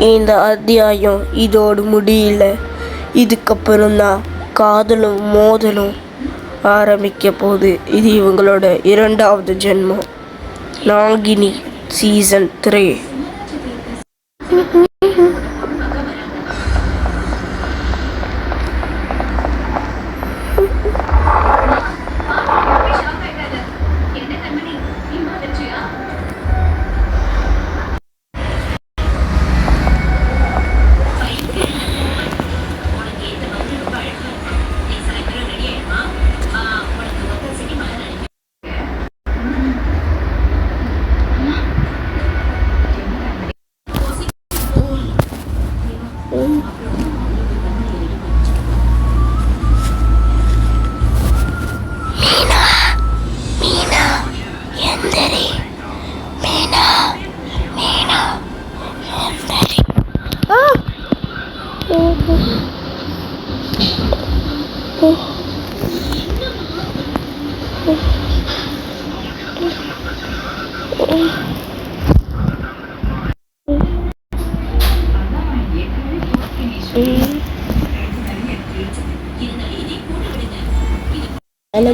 இந்த அத்தியாயம் இதோடு முடியல. இதுக்கப்புறம் தான் காதலும் மோதலும் ஆரம்பிக்க போகுது. இது இவங்களோட 2வது ஜென்மம். நாகினி சீசன் 3.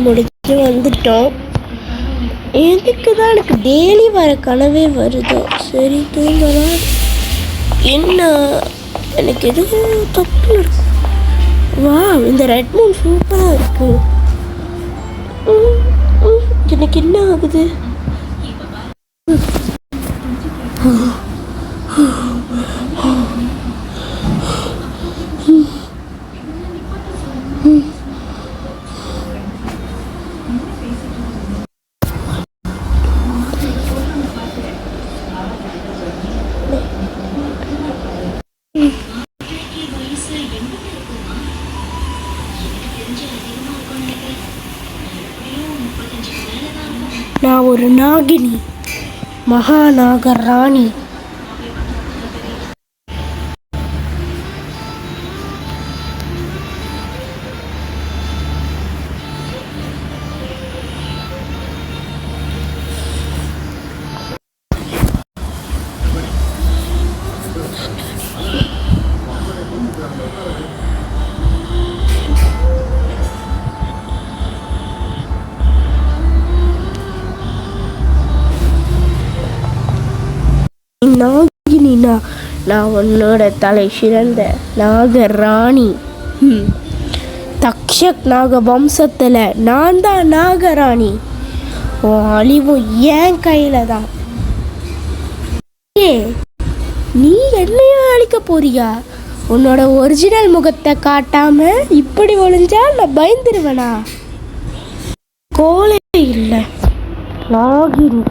முடிச்சு வந்துட்டோம். எதுக்கு தான் எனக்கு டெய்லி வர கனவே வருதோ. சரி தூங்கலாம். என்ன எனக்கு எதுவும் தப்பு இருக்கு. வா, இந்த ரெட் மூன் சூப்பராக இருக்கு. எனக்கு என்ன ஆகுது? நான் ஒரு நாகினி, மகாநாக ராணி. நாகினினா நான் உன்னோட தலை சிறந்த நாகராணி. தக்ஷக் நாக வம்சத்தில் நான் தான் நாகராணி. உன் அழிவும் என் கையில தான். நீ என்னையும் அழிக்க போறியா? உன்னோட ஒரிஜினல் முகத்தை காட்டாம இப்படி ஒளிஞ்சா நான் பயந்துருவேனா? கோலை இல்லை, நாகினி.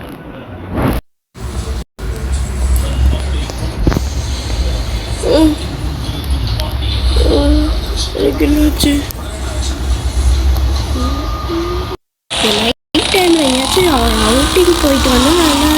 நைட் டைம்ல எங்கேயாச்சும் அவுட்டிங் போயிட்டு வந்தால் நல்லா